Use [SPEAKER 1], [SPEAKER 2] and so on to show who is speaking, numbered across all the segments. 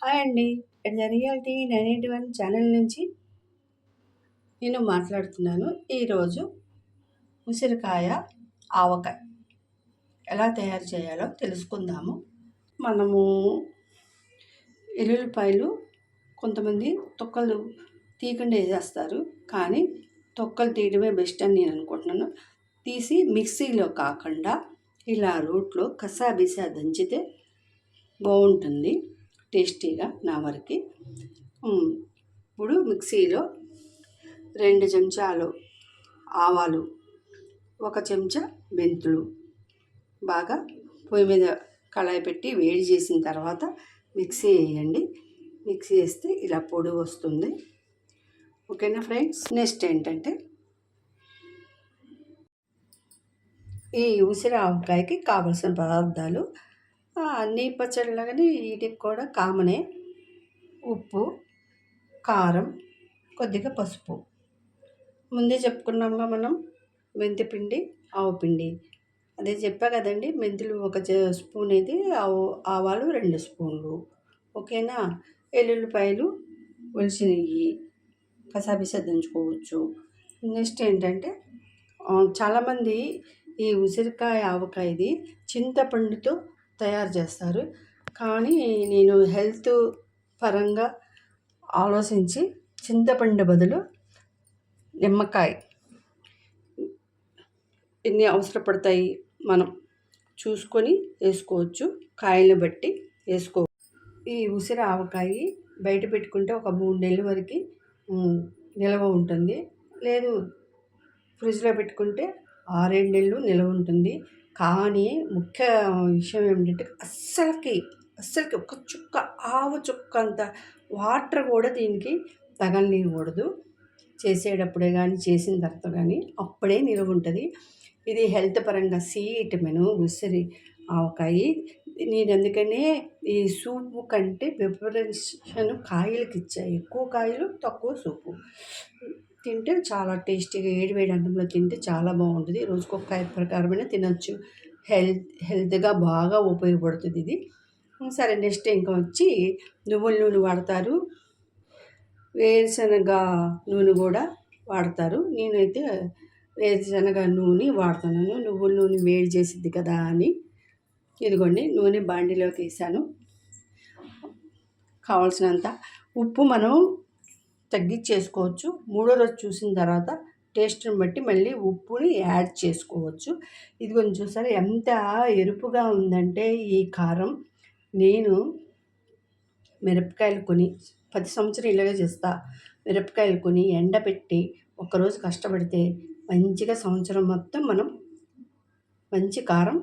[SPEAKER 1] Hi అండి. The reality 981 channel నుంచి నేను మాట్లాడుతున్నాను. ఈరోజు ఉసిరికాయ ఆవకాయ ఎలా తయారు చేయాలో తెలుసుకుందాము. మనము ఎల్లుల్లిపాయలు కొంతమంది తొక్కలు తీయకుండా వేసేస్తారు, కానీ తొక్కలు తీయడమే బెస్ట్ అని నేను అనుకుంటున్నాను. తీసి మిక్సీలో కాకుండా ఇలా రోట్లో కసాబిసా దంచితే బాగుంటుంది, టేస్టీగా నా వరకు. ఇప్పుడు మిక్సీలో 2 చెంచాలు ఆవాలు, 1 చెంచా మెంతులు బాగా పొయ్యి మీద కళాయి పెట్టి వేడి చేసిన తర్వాత మిక్సీ వేయండి. మిక్సీ వేస్తే ఇలా పొడి వస్తుంది. ఓకేనా ఫ్రెండ్స్? నెక్స్ట్ ఏంటంటే ఈ ఉసిరి ఆవకాయకి కావలసిన పదార్థాలు అన్ని పచ్చళ్ళలాగానే వీటికి కూడా కామనే. ఉప్పు, కారం, కొద్దిగా పసుపు. ముందే చెప్పుకున్నాముగా మనం మెంతిపిండి, ఆవపిండి. అదే చెప్పా కదండి, మెంతులు 1 స్పూన్ ఇది, ఆవాలు 2 స్పూన్లు. ఓకేనా? ఎల్లుల్లిపాయలు ఒలిసినవి కసాబిసా దంచుకోవచ్చు. నెక్స్ట్ ఏంటంటే చాలామంది ఈ ఉసిరికాయ ఆవకాయది చింతపండుతో తయారు చేస్తారు, కానీ నేను హెల్త్ పరంగా ఆలోచించి చింతపండు బదులు నిమ్మకాయ ఎన్ని అవసరపడతాయి మనం చూసుకొని వేసుకోవచ్చు, కాయలు బట్టి వేసుకోవచ్చు. ఈ ఉసిరి ఆవకాయ బయట పెట్టుకుంటే ఒక 3 నెలల వరకు నిల్వ ఉంటుంది, లేదు ఫ్రిడ్జ్లో పెట్టుకుంటే 6-7 నెలలు నిల్వ ఉంటుంది. కానీ ముఖ్య విషయం ఏమిటంటే అస్సలకి ఒక చుక్క, ఆవ చుక్క అంత వాటర్ కూడా దీనికి తగలనివ్వకూడదు. చేసేటప్పుడే కానీ చేసిన తర్వాత కానీ అప్పుడే నిల్వ ఉంటుంది. ఇది హెల్త్ పరంగా సి విటమిన్ ఉసిరి ఆవకాయ. నేను అందుకనే ఈ సూపు కంటే ప్రిపరేషన్ కాయలకి ఇచ్చాయి. ఎక్కువ కాయలు తక్కువ సూపు తింటే చాలా టేస్టీగా వేడి అన్నంలో తింటే చాలా బాగుంటుంది. రోజుకొక కాయ ప్రకారమైన తినచ్చు. హెల్త్గా బాగా ఉపయోగపడుతుంది ఇది. సరే, నెక్స్ట్ ఇంకా వచ్చి నువ్వుల నూనె వాడతారు, వేరుశనగ నూనె కూడా వాడతారు. నేనైతే వేరుశనగ నూనె వాడుతున్నాను. నువ్వుల నూనె వేడి చేసిద్ది కదా అని. ఇదిగోండి, నూనె బాండిలోకి వేసాను. కావాల్సినంత ఉప్పు మనం తగ్గించేసుకోవచ్చు. 3వ రోజు చూసిన తర్వాత టేస్ట్ని బట్టి మళ్ళీ ఉప్పుని యాడ్ చేసుకోవచ్చు. ఇది కొంచెం చూసారా ఎంత ఎరుపుగా ఉందంటే ఈ కారం. నేను మిరపకాయలు కొని 10 సంవత్సరం ఇలాగే చేస్తా. మిరపకాయలు కొని ఎండబెట్టి ఒక్కరోజు కష్టపడితే మంచిగా సంవత్సరం మొత్తం మనం మంచి కారం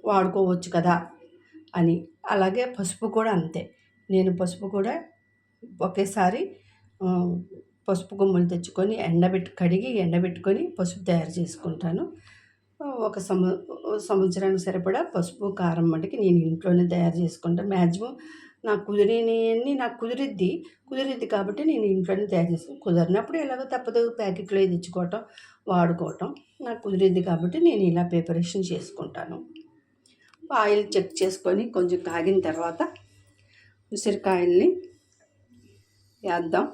[SPEAKER 1] వాడుకోవచ్చు కదా అని. అలాగే పసుపు కూడా అంతే. నేను పసుపు కూడా ఒకేసారి పసుపు కొమ్ములు తెచ్చుకొని కడిగి ఎండబెట్టుకొని పసుపు తయారు చేసుకుంటాను. ఒక సంవత్సరానికి సరిపడా పసుపు, కారం మటుకి నేను ఇంట్లోనే తయారు చేసుకుంటాను. మ్యాక్సిమం నాకు కుదిరినవన్నీ నాకు కుదిరిద్ది కాబట్టి నేను ఇంట్లోనే తయారు చేసుకుంటాను. కుదిరినప్పుడు ఎలాగో తప్పదు, ప్యాకెట్లో తెచ్చుకోవటం, వాడుకోవటం. నాకు కుదిరిద్ది కాబట్టి నేను ఇలా ప్రిపరేషన్ చేసుకుంటాను. ఆయిల్ చెక్ చేసుకొని కొంచెం కాగిన తర్వాత ఉసిరికాయల్ని వేద్దాం.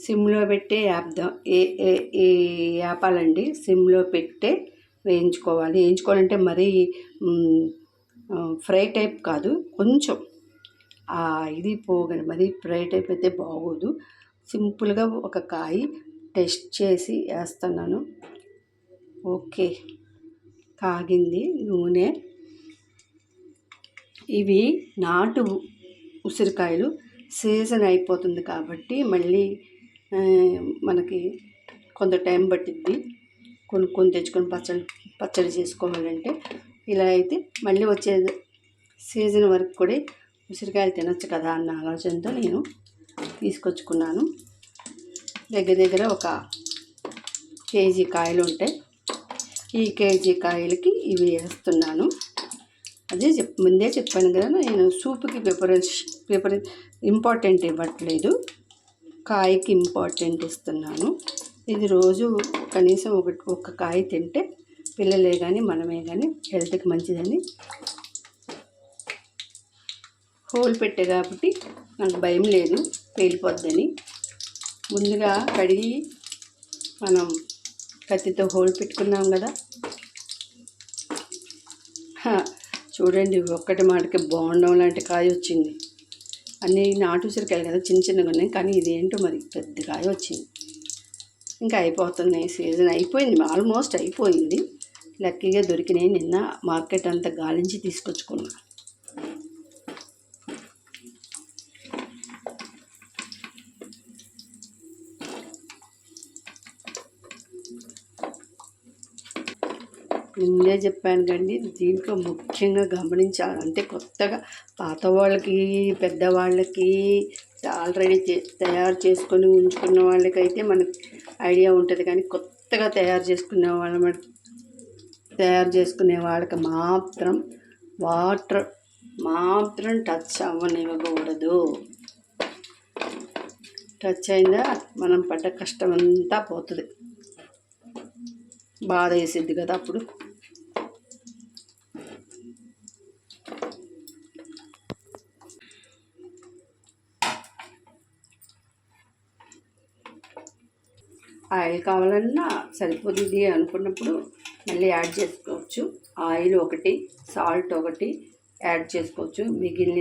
[SPEAKER 1] సిమ్లో పెట్టే వేపాలండి. సిమ్లో పెట్టే వేయించుకోవాలంటే మరీ ఫ్రై టైప్ కాదు, కొంచెం ఇది పోగండి, మరీ ఫ్రై టైప్ అయితే బాగోదు. సింపుల్గా ఒక కాయ టెస్ట్ చేసి వేస్తున్నాను. ఓకే, కాగింది నూనె. ఇవి నాటు ఉసిరికాయలు, సీజన్ అయిపోతుంది కాబట్టి మళ్ళీ మనకి కొంత టైం పట్టిద్ది కొనుక్కొని తెచ్చుకొని పచ్చడి చేసుకోవాలంటే. ఇలా అయితే మళ్ళీ వచ్చే సీజన్ వరకు కూడా ఉసిరికాయలు తినచ్చు కదా అన్న ఆలోచనతో నేను తీసుకొచ్చుకున్నాను. దగ్గర ఒక కేజీ కాయలు ఉంటాయి. ఈ కేజీ కాయలకి ఇవి వేస్తున్నాను. అదే ముందే చెప్పాను కదా, నేను సూప్కి ఇంపార్టెంట్ ఇవ్వట్లేదు, కాయకి ఇంపార్టెంట్ ఇస్తున్నాను. ఇది రోజు కనీసం ఒక కాయ తింటే పిల్లలే కానీ మనమే కానీ హెల్త్కి మంచిదని హోల్ పెట్టే కాబట్టి నాకు భయం లేదు పేలిపోద్దని. ముందుగా కడిగి మనం కత్తితో హోల్ పెట్టుకున్నాం కదా. చూడండి, ఒక్కటి మాటకి బోండం లాంటి కాయ వచ్చింది. అన్నీ నాటు ఉసిరికాయలు కదా, చిన్న చిన్నగా ఉన్నాయి, కానీ ఇదేంటో మరి పెద్ద కాయ వచ్చింది. ఇంకా అయిపోతున్నాయి, సీజన్ అయిపోయింది, ఆల్మోస్ట్ అయిపోయింది. లక్కీగా దొరికినాయి. నిన్న మార్కెట్ అంతా గాలించి తీసుకొచ్చుకున్నా. ముందే చెప్పాను కండి, దీంట్లో ముఖ్యంగా గమనించాలి అంటే కొత్తగా పాత వాళ్ళకి పెద్దవాళ్ళకి ఆల్రెడీ తయారు చేసుకొని ఉంచుకున్న వాళ్ళకైతే మనకు ఐడియా ఉంటుంది. కానీ కొత్తగా తయారు చేసుకునే వాళ్ళకి మాత్రం వాటర్ మాత్రం టచ్ అవ్వనివ్వకూడదు. టచ్ అయిందా మనం పడ్డ కష్టం అంతా పోతుంది. బాధ వేసిద్ది కదా అప్పుడు. ఆయిల్ కావాలన్నా సరిపోతుంది అనుకున్నప్పుడు మళ్ళీ యాడ్ చేసుకోవచ్చు. ఆయిల్ ఒకటి, సాల్ట్ ఒకటి యాడ్ చేసుకోవచ్చు. మిగిలిన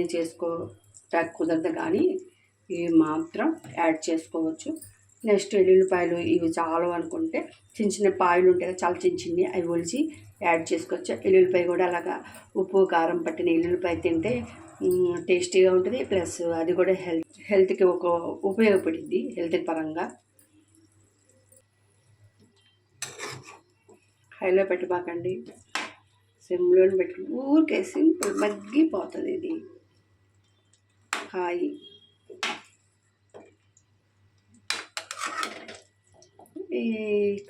[SPEAKER 1] కుదరదు కానీ ఇవి మాత్రం యాడ్ చేసుకోవచ్చు. నెక్స్ట్ ఎల్లుల్లిపాయలు ఇవి చాలు అనుకుంటే చిన్న చిన్న పాయలు ఉంటాయి, చాలా చిన్న చిన్నవి, అవి ఒలిచి యాడ్ చేసుకోవచ్చు. ఎల్లుల్లిపాయ కూడా అలాగా ఉప్పు కారం పట్టిన ఎల్లుల్లిపాయ తింటే టేస్టీగా ఉంటుంది. ప్లస్ అది కూడా హెల్త్కి ఉపయోగపడింది, హెల్త్ పరంగా. హైలో పెట్టబాకండి, సిమ్లోని పెట్టుకుని ఊరికే సింపుల్ మగ్గిపోతుంది ఇది కాయి. ఈ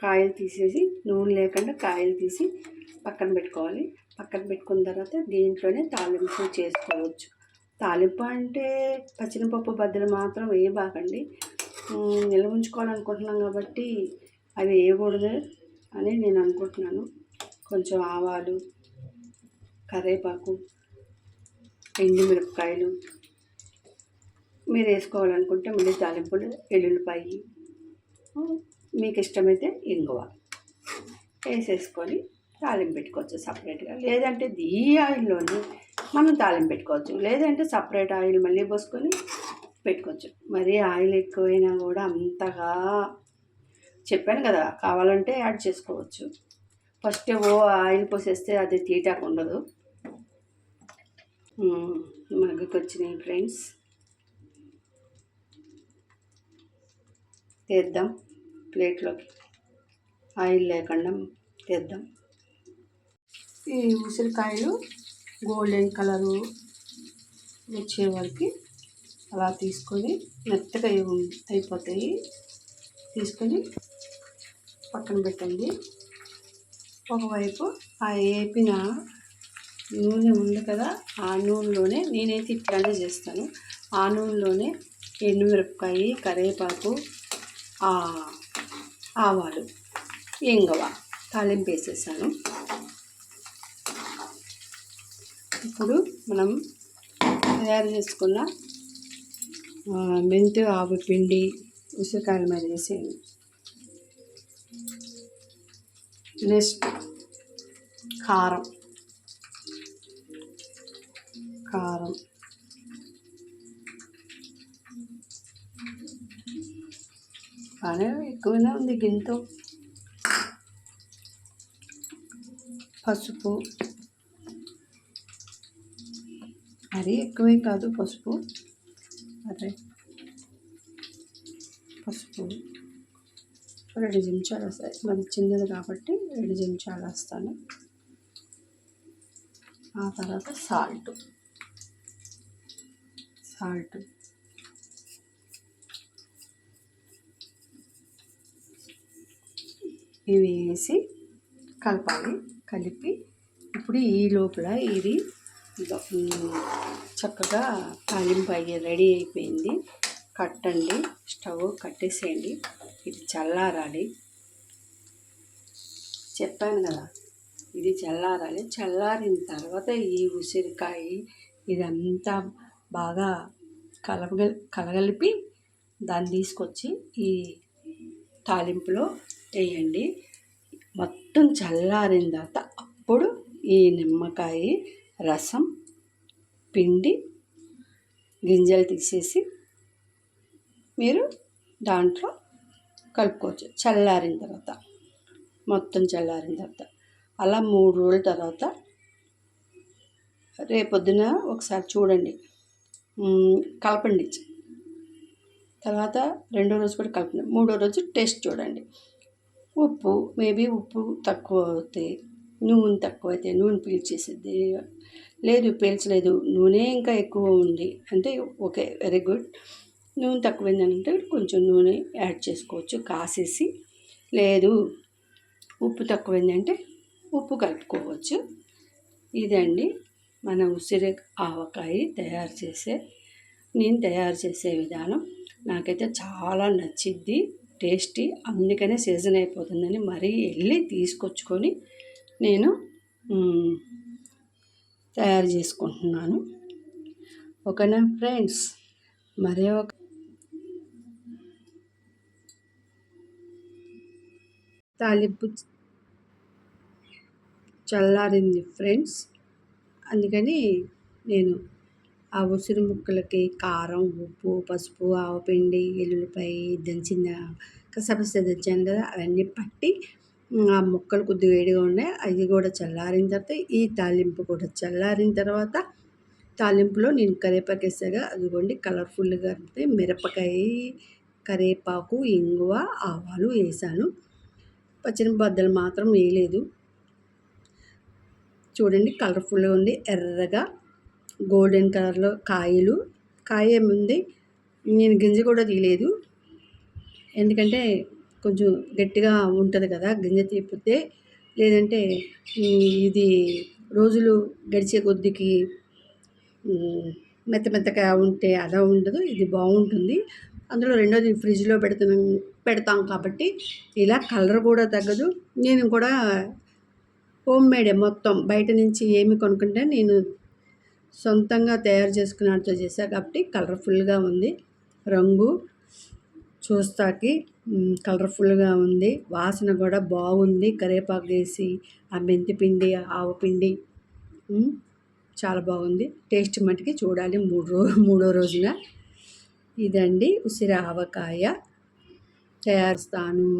[SPEAKER 1] కాయలు తీసేసి నూనె లేకుండా కాయలు తీసి పక్కన పెట్టుకోవాలి. పక్కన పెట్టుకున్న తర్వాత దీంట్లోనే తాలింపు చేసుకోవచ్చు. తాలింపు అంటే పచ్చినపప్పు బద్దలు మాత్రం వేయబాకండి. నిల్వ ఉంచుకోవాలనుకుంటున్నాం కాబట్టి అవి వేయకూడదు అని నేను అనుకుంటున్నాను. కొంచెం ఆవాలు, కరివేపాకు, ఎండుమిరపకాయలు మీరు వేసుకోవాలనుకుంటే మళ్ళీ తాలింపులు, ఎల్లుల్లిపాయి, మీకు ఇష్టమైతే ఇంగువ వేసేసుకొని తాలింపు పెట్టుకోవచ్చు సపరేట్గా. లేదంటే ఈ ఆయిల్లోనే మనం తాలింపు పెట్టుకోవచ్చు. లేదంటే సపరేట్ ఆయిల్ మళ్ళీ పోసుకొని పెట్టుకోవచ్చు. మరీ ఆయిల్ ఎక్కువైనా కూడా అంతగా చెప్పాను కదా, కావాలంటే యాడ్ చేసుకోవచ్చు. ఫస్ట్ ఆయిల్ పోసేస్తే అది తీటాకు ఉండదు. మగ్గుకి వచ్చినాయి ఫ్రెండ్స్, తీద్దాం ప్లేట్లోకి. ఆయిల్ లేకుండా తీద్దాం. ఈ ఉసిరికాయలు గోల్డెన్ కలరు వచ్చే వరకు అలా తీసుకొని మెత్తగా అయిపోతాయి. తీసుకొని పక్కన పెట్టండి. ఒకవైపు ఆ వేపిన నూనె ఉంది కదా, ఆ నూనెలోనే నేనైతే ఇట్లానే చేస్తాను. ఆ నూనెలోనే ఎండుమిరపకాయ, కరివేపాకు, ఆవాలు, ఇంగువ తాలింపు వేసేసాను. ఇప్పుడు మనం తయారు చేసుకున్న మెంతి ఆవు పిండి ఉసిరికాయల మీద వేసేయండి. నెక్స్ట్ కారం బాగా ఎక్కువనే ఉంది. గింతో పసుపు, మరీ ఎక్కువే కాదు పసుపు. పసుపు 2 చెంచాలు వస్తాయి, మరి చిన్నది కాబట్టి 2 చెంచాలు వేస్తాను. ఆ తర్వాత సాల్ట్ ఇవి వేసి కలపాలి. కలిపి ఇప్పుడు ఈ లోపల ఇది చక్కగా తాలింపు రెడీ అయిపోయింది. కట్టండి, స్టవ్ కట్టేసేయండి. ఇది చల్లారాలి. చెప్పాను కదా, ఇది చల్లారాలి. చల్లారిన తర్వాత ఈ ఉసిరికాయ ఇదంతా బాగా కలగలిపి దాన్ని తీసుకొచ్చి ఈ తాలింపులో వేయండి. మొత్తం చల్లారిన తర్వాత అప్పుడు ఈ నిమ్మకాయ రసం పిండి గింజలు తీసేసి మీరు దాంట్లో కలుపుకోవచ్చు. చల్లారిన తర్వాత మొత్తం చల్లారిన తర్వాత అలా 3 రోజుల తర్వాత రేపొద్దున ఒకసారి చూడండి, కలపండి. తర్వాత రెండో రోజు కూడా కలపండి. మూడో రోజు టేస్ట్ చూడండి. ఉప్పు మేబీ ఉప్పు తక్కువ అవుతే, నూనె తక్కువ అయితే నూనె పీల్చేసిద్ది. లేదు పీల్చలేదు, నూనె ఇంకా ఎక్కువ ఉంది అంటే ఓకే, వెరీ గుడ్. నూనె తక్కువైందంటే కొంచెం నూనె యాడ్ చేసుకోవచ్చు కాసేసి. లేదు ఉప్పు తక్కువైందంటే ఉప్పు కలుపుకోవచ్చు. ఇదండి మన ఉసిరి ఆవకాయ నేను తయారు చేసే విధానం. నాకైతే చాలా నచ్చిద్ది, టేస్టీ. అందుకనే సీజన్ అయిపోతుందని మరీ వెళ్ళి తీసుకొచ్చుకొని నేను తయారు చేసుకుంటున్నాను. ఓకేనా ఫ్రెండ్స్? మరే ఒక తాలింపు చల్లారింది ఫ్రెండ్స్. అందుకని నేను ఆ ఉసిరి ముక్కలకి కారం, ఉప్పు, పసుపు, ఆవపిండి, ఎల్లుల్లిపాయ దంచిన కసపస దంచాను కదా, అవన్నీ పట్టి ఆ ముక్కలు కొద్దిగా వేడిగా ఉన్నాయి. అది కూడా చల్లారిన తర్వాత ఈ తాలింపు కూడా చల్లారిన తర్వాత తాలింపులో నేను కరివేపాకు వేసాగా, అదిగోండి కలర్ఫుల్గా అంటే మిరపకాయ, కరివేపాకు, ఇంగువ, ఆవాలు వేసాను. పచ్చిమిరపకాయలు మాత్రం వేయలేదు. చూడండి కలర్ఫుల్గా ఉంది, ఎర్రగా గోల్డెన్ కలర్లో కాయ ఏముంది. నేను గింజ కూడా తీయలేదు, ఎందుకంటే కొంచెం గట్టిగా ఉంటుంది కదా గింజ తీపితే. లేదంటే ఇది రోజులు గడిచే కొద్దికి మెత్తగా ఉంటే అలా ఉండదు, ఇది బాగుంటుంది. అందులో రెండోది ఫ్రిడ్జ్లో పెడతాం కాబట్టి ఇలా కలర్ కూడా తగ్గదు. నేను కూడా హోమ్ మేడే మొత్తం, బయట నుంచి ఏమి కొనుక్కుంటే నేను సొంతంగా తయారు చేసుకున్నట్టు చేశా కాబట్టి కలర్ఫుల్గా ఉంది. రంగు చూస్తాకి కలర్ఫుల్గా ఉంది, వాసన కూడా బాగుంది. కరివేపాకు వేసి ఆ మెంతిపిండి, ఆవపిండి చాలా బాగుంది. టేస్ట్ మటుకి చూడాలి మూడో రోజున. ఇదండి ఉసిరి ఆవకాయ తయారుస్తాను.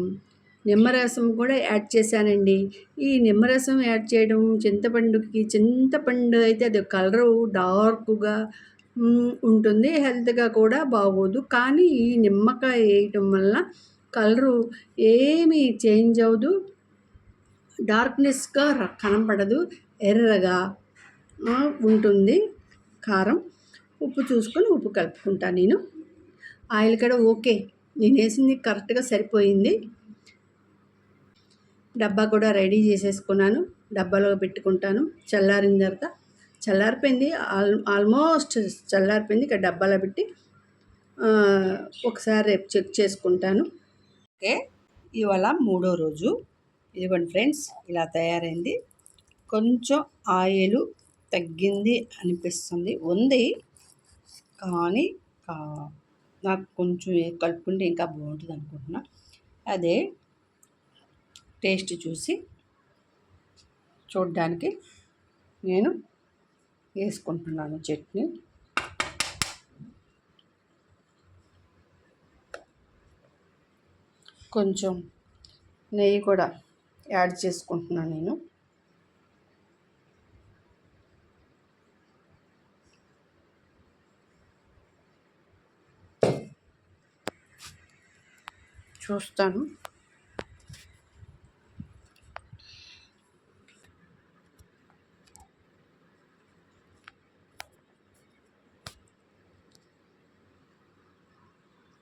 [SPEAKER 1] నిమ్మరసం కూడా యాడ్ చేశానండి. ఈ నిమ్మరసం యాడ్ చేయడం చింతపండు అయితే అది కలరు డార్క్గా ఉంటుంది, హెల్త్గా కూడా బాగోదు. కానీ ఈ నిమ్మకాయ వేయటం వల్ల కలరు ఏమీ చేంజ్ అవ్వదు, డార్క్నెస్గా కనపడదు, ఎర్రగా ఉంటుంది. కారం ఉప్పు చూసుకొని ఉప్పు కలుపుకుంటాను నేను. ఆయిల్ కూడా ఓకే, నేను వేసింది కరెక్ట్గా సరిపోయింది. డబ్బా కూడా రెడీ చేసేసుకున్నాను, డబ్బాలో పెట్టుకుంటాను. చల్లారిన తర్వాత చల్లారిపోయింది, ఆల్మోస్ట్ చల్లారిపోయింది. ఇక్కడ డబ్బాలో పెట్టి ఒకసారి రేపు చెక్ చేసుకుంటాను. ఓకే, ఇవాళ 3వ రోజు. ఇదిగోండి ఫ్రెండ్స్, ఇలా తయారైంది. కొంచెం ఆయిల్ తగ్గింది అనిపిస్తుంది, ఉంది కానీ నాకు కొంచెం కలుపుకుంటే ఇంకా బాగుంటుంది అనుకుంటున్నా. అదే టేస్ట్ చూడడానికి నేను వేసుకుంటున్నాను చట్నీ. కొంచెం నెయ్యి కూడా యాడ్ చేసుకుంటున్నాను నేను. చూస్తాను.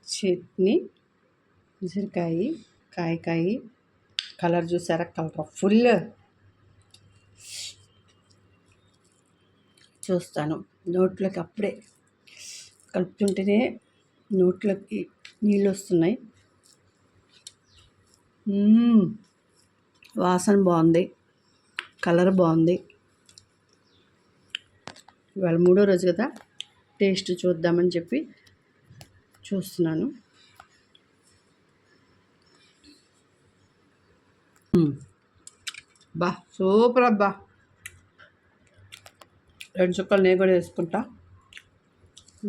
[SPEAKER 1] చట్నీ, ఉసిరికాయ, కాయ కలర్ చూసారా, కలర్ఫుల్. చూస్తాను, నోట్లోకి అప్పుడే కలుపుతుంటేనే నోట్లోకి నీళ్ళు వస్తున్నాయి. వాసన బాగుంది, కలర్ బాగుంది. ఇవాళ 3వ రోజు కదా, టేస్ట్ చూద్దామని చెప్పి చూస్తున్నాను. బా సూపర్ అబ్బా. 2 చుక్కలు నేను కూడా వేసుకుంటా,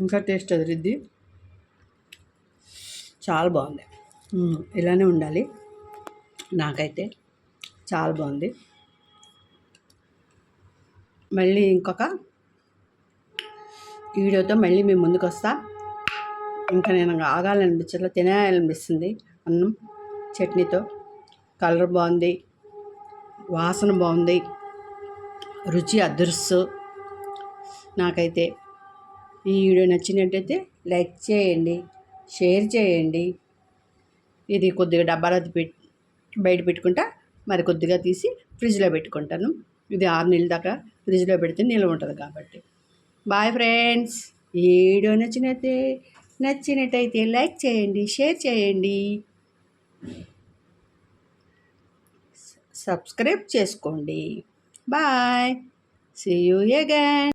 [SPEAKER 1] ఇంకా టేస్ట్ అదిరిద్ది. చాలా బాగుంది. ఇలానే ఉండాలి. నాకైతే చాలా బాగుంది. మళ్ళీ ఇంకొక వీడియోతో మళ్ళీ మేము ముందుకు వస్తా. ఇంకా నేను ఆగాలనిపించట్లా, తినేయాలనిపిస్తుంది అన్నం చట్నీతో. కలర్ బాగుంది, వాసన బాగుంది, రుచి అదుర్సు. నాకైతే ఈ వీడియో నచ్చినట్టయితే లైక్ చేయండి, షేర్ చేయండి. ఇది కొద్దిగా డబ్బాలో బయట పెట్టుకుంటా, మరి కొద్దిగా తీసి ఫ్రిడ్జ్లో పెట్టుకుంటాను. ఇది 6 నెలల దాకా ఫ్రిడ్జ్లో పెడితే నిల్వ ఉంటుంది కాబట్టి. Bye friends. ఈ వీడియో నచ్చినట్టయితే లైక్ చేయండి, షేర్ చేయండి, సబ్స్క్రైబ్ చేసుకోండి. బాయ్. See you again.